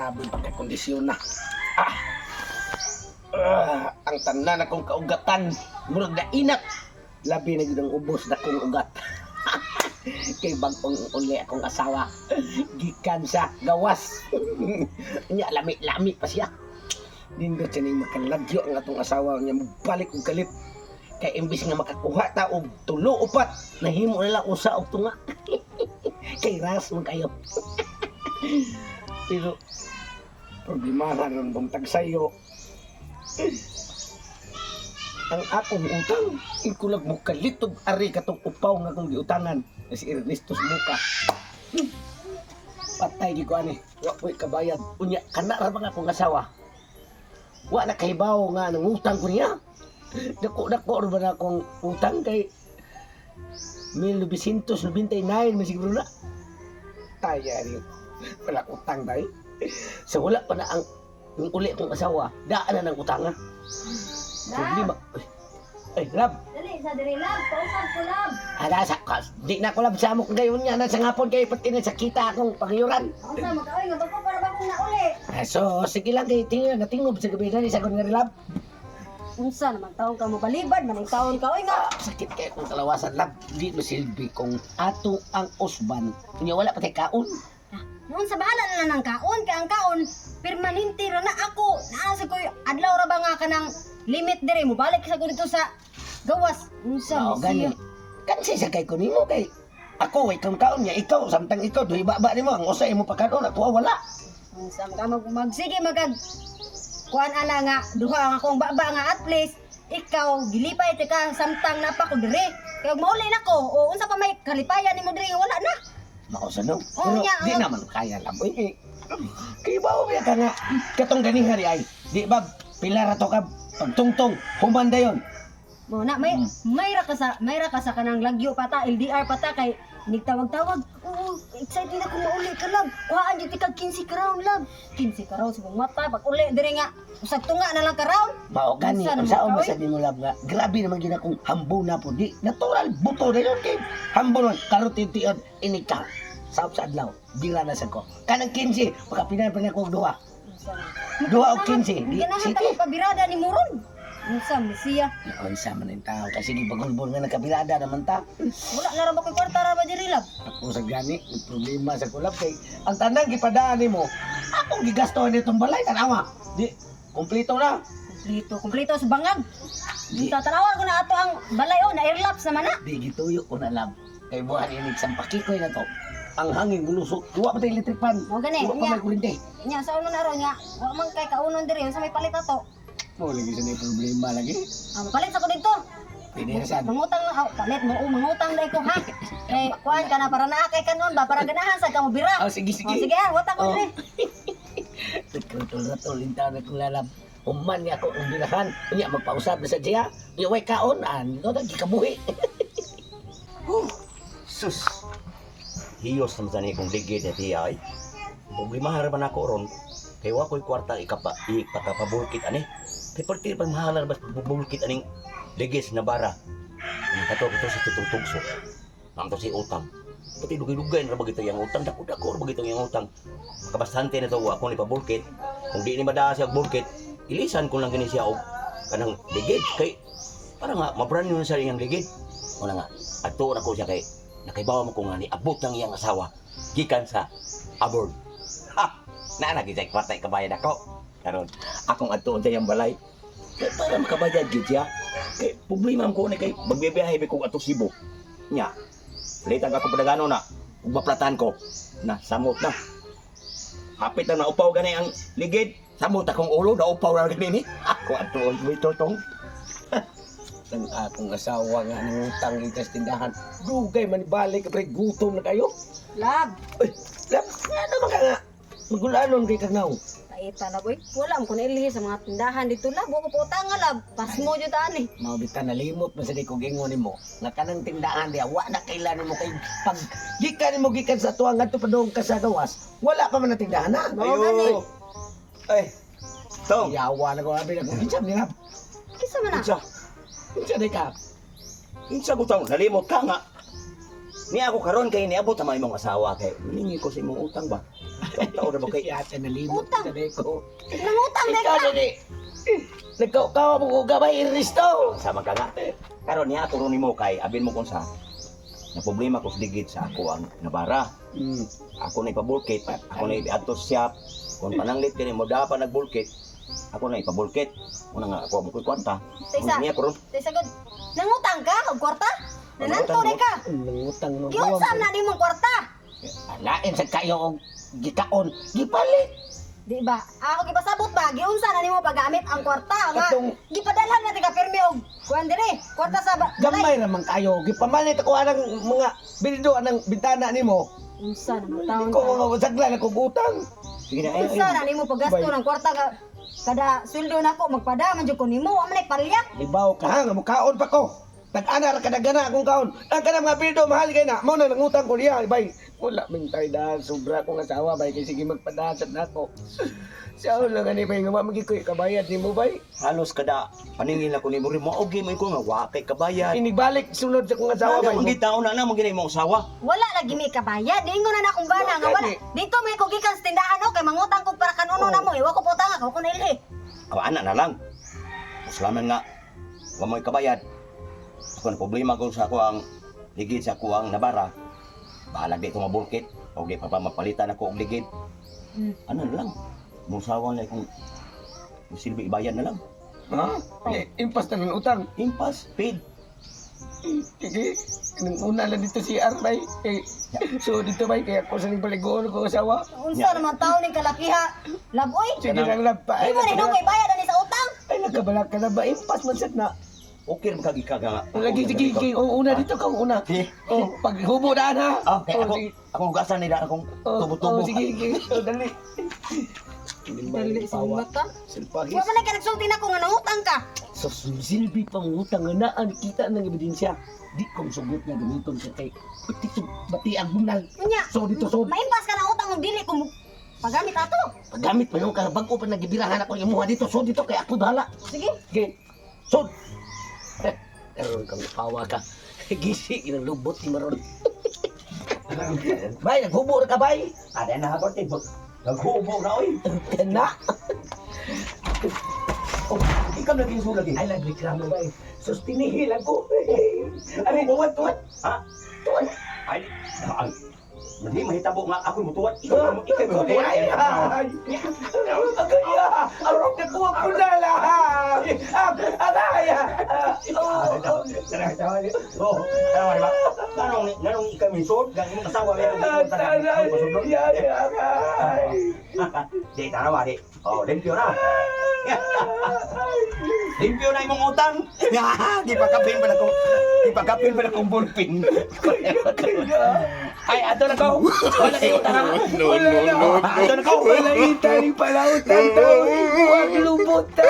grabe pagkakondisyon na. Ang tanan akong kaugatan, murag na inat. Labi na yun ang ubos na kong ugat. Kay bagong uli akong asawa. Gikan sa gawas. Nya lami-lami pa siya. Nindot siya na makalagyo ang atong asawa niya magbalik og kalit. Kay imbis nga makakuha ta og tulo upat, nahimo na lang usa og tunga. Kay ras man kayo. Pero problema ron buntag sayo. Ang akong utang, ikulag mo kalitog ari katong upaw nga kong giutangan na si Ernesto Muka. Patay di ko ani, wa ko'y kabayad. Unya, kana ra mga akong asawa. Wa na kahibaw nga nang utang ko niya. Dako-dako ba na akong utang kay 1999 masiguro na. Taya rin. Wala utang tayo. So wala pa na ang uli akong asawa. Daan na ng utangan. Problema. Ay, Lab. Dali, sa diri, Lab. Pausap ko, Lab. Di na ko Lab sa amok gayon niya na sa ngapon kayo pati na sakita akong pangyuran. Ako sa magkawin, nga ko para ba kong nauli. So, sige lang kayo tingnan natingob sa gabi na sa kong nga Lab. Unsa naman taon ka mo balibad, manay taon ka, oy nga. Sakit kayo kung kalawasan Lab. Di masilbi kung ato ang usban. Kunya wala pa tayo kaon. Noon sa bahala na lang ng kaon, kaya ang kaon, permanente ra na ako. Naasa ko, adlaw ra ba nga ka ng limit dire mo, balik sa ko dito sa gawas. Unsa Oo, mo siya? gani. Kansi sa kay kunimo kay ako way kang kaon niya, ikaw samtang ikaw duhi baba nimo ang usay mo pagkaon ako wala. Unsa ka magsige magag kuan ana nga duha ang akong baba nga at least ikaw gilipay ti ka samtang napa ko dire. Kay og mauli nako, o unsa pa may kalipayan nimo dire wala na. Mausa no. Oo, Pero nya, di oo. naman kaya lang boy kay bawo ya ka nga katong ganihan ay di ba pila ra to ka pagtungtong humanda yon. Mo na mayra ka sa kanang lagyo pata LDR pata kay nigtawag-tawag. Oo, excited ako mauli ka lab. Kuhaan jud kag 15 ka round lab. 15 ka round sa mong mata pag uli dire nga usag tunga na lang ka round. Mao gani Unsa naman unsa ka, mo oy? sa nimo lab nga grabe naman gid akong hambo na po di natural buto na yon kay hambo nun karotin-tion inika sa adlaw dira na sa ko kanang 15 makapinan pa na ko og duha. Duha o 15, di Ganahan sige. ta ko pabirada ni Muron. Unsa mo siya? Unsa man ang tao kasi di bagulbol nga nakabilada naman ta. Wala na ra ba koy kwarta ra ba diri lab? Ako sa gani, may problema sa kulab kay ang tanang gipadaan nimo. Akong gigastohan nitong balay tanawa. Di kompleto na. Kompleto sa bangag. Di, Tatanawan ko na ato ang balay o na airlaps naman na. di gituyo ko na lab. Kay buhan ini sa pakikoy na to. Ang hangin gulusok, duwa pa tayo electric fan. O gani, Duwa pa may kuryente. Nya sa uno na ro nya. Wa man kay kaunon diri sa may palit ato. Mo lagi sa may problema lagi. Palit sa ko dito. Pwede na sad. Mangutang na palit mo mangutang dai ko ha. Eh kuan ka na para naa kay kanon ba para ganahan sa kamo bira. Oh, sige sige. O sige ha, wata ko Oh. diri. Tutol-tutol lintaw na kong lalab. Human niya ako ang birahan. Unya magpausap na sa diya. Unya way kaon. Ito na gikabuhi. Sus. Hiyos naman sa niya kong ligid na tiya ay. Problema harapan ako ron. Kaya wa ko'y kwarta ipakapabulkit ani. Kaya partir pa mahalar bas pabulkit aning ligis na bara. Ang kato sa tutong tugso. Ang to si utang. Pati dugay-dugay na bagito yung utang. Dako-dako na bagito yung utang. Makabastante na to ako ni pabulkit. Kung di ni madaas siya bulkit, ilisan ko lang gini siya og kanang ligid. Kay para nga mabran yun sa iyang ligid. Wala nga. Ato na ko siya kay nakaibawa mo ko nga ni abot ng iyang asawa gikan sa abroad. Ha! Naanagi sa kwarta ikabayad ako. Karon akong atuon sa iyang balay. Kaya para makabayad gid siya. Kay problema ko na kay magbibiyahe ko ato Cebu. Nya. Litan ako padagano na. Ug maplatan ko na samot na. Hapit na naupaw gani ang ligid. Samot akong ulo na upaw ra gani ni. Ako atuon mo itong. Ang akong asawa nga nangutang rin sa tindahan. Dugay man balik pre gutom na kayo. Lab, Uy, lab, nga naman ka nga. Magulanon kay kagnaw. paita na boy. Wala mo kun ilhi sa mga tindahan dito lab. Wa ko pa utang nga lab. Pas mo jud ani. Mabitan nalimot man sa di ko gingon nimo. Nga kanang tindahan diya wa na kailan nimo kay pag gikan nimo gikan sa tuwa ngadto pa doon ka sa gawas. Wala pa man na tindahan na. Mao gani. Ay. Tom. Yawa na ko abi na ko insam ni rap. Kisa man na. Unsa? Insam di ka. Unsa ko tawag nalimot ka nga. Ni ako karon kay niabot sa mga imong asawa kay ningi ko sa imong utang ba. Tao na ba kay Kaya ata nalimot Utang. sa ko. Nangutang na Ikaw ka. na ni. Nagkaukaw mo ko gabay Risto. sama ka nga. Karon niya turo nimo kay abin mo kun sa na problema ko sa digid sa ako ang nabara. Ako na ipabulkit, ako na iadto sa shop. Kung pananglit kini mo dapat nagbulkit, ako na ipabulkit. Una nga ako mo koy kwarta. Taysa. Niya karon Tay sagod. Nangutang ka og kwarta? Nananto Nangutang ni ka. Nangutang mo. Giunsa na nimo kwarta? Alain sa kayo og gikaon. Gipalit. Di ba? Ako gipasabot ba? Giunsa na nimo paggamit ang kwarta nga. Katong- Gipadalhan na ti ka pirmi og kuan dire. Kwarta sa Gamay naman kayo. Gipamalit ako anang mga bildo anang bintana nimo. Unsa na taon Ko ka? mga saglan ako utang. sige na ay. Unsa na nimo paggasto Bay. ng kwarta ka? Kada sweldo nako magpadaman jud ko nimo, amo nay palya. Libaw ka ha, nga mukaon pa ko. Tag-ana ra kadagana akong kaon. Ang kana mga bildo mahal kay na. Mao na nangutang ko niya, bay. Wala mintay da sobra kong asawa bay kay sige magpadasad nako. Siya lang ani bay nga magi ko kabayad nimo bay. Halos kada paningin ako ni Buri mo ogi mo ko nga wa kay kabayan. Inibalik sunod sa kong asawa Sawa bay. ba gitaon na mo gini imong asawa? Wala lagi may kabayad. Dingo na akong bana nga wala. Dito may ko gikan sa tindahan o kay mangutang ko para kanuno na mo. Iwa ko putang ako ko naili. Ako ana na lang. Salaman nga wa mo'y kabayad. Ako na problema ko sa ako ang ligid sa ako ang nabara. Bahala di ko mabulkit o di pa mapalitan ako og ligid. Ano na lang. Musawa na akong silbi ibayan na lang. Ha? Impas na ng utang. Impas, paid. Sige, nang una lang dito si Arbay. So dito bay kaya ako sa ning paligoon ko asawa. Unsa naman taon ning kalakiha? Laboy. Sige lang lapa. Imo ni nung kay bayad ani sa utang. Ay nagkabalak ka na ba? Impas man sad na. Okay ra magkagika nga. Lagi sige sige una dito ka una. Sige. Oh, pag hubo na na. Ah, kaya Oh, ako, sige. ako hugasan nila akong Oh, tubo-tubo. oh, sige sige. Oh, dali. Dali sa mata. Silpagis. Wa man na ka nagsulti na ko nga nangutang ka. So silbi pang utang nga naan kita ng ebidensya. Di kong sugot nga gamiton sa kay. Dito bati ang bunal. Unya. So dito so Maimpas ka na utang og dili ko pagamit ato. paggamit pa yung bago pa nagibirahan ako yung mga dito. So dito kay ako bahala. Sige. Okay. So Karon kang pawa ka. Gisi ng lubot ni Maron. Bay, naghubo ra ka bay. Ada na ako tibok. Naghubo na oy. Kana. Oh, ikaw naging sulagi. Ay, nagreklamo bay. Sus, tinihil ako. Ano, tuwad. Ha? Tuwan. Ay, ay. Hindi mahitabo nga ako mutuwat. Ikaw mo mutuwat. Ay, agaya. Arok na kuha ko na lang. Agaya. Oh, tama ba? Nanong ikaw misod, gagawin mo kasawa meron dito Di, tanawa di. Oh, limpyo na. Limpyo na imong utang. Di pagkapin pa na kong, di pagkapin pa na kong bulpin. Ay, ato na ko. Wala kayo utang. Ato na ko. Wala itali pala utang to. Huwag lubot na.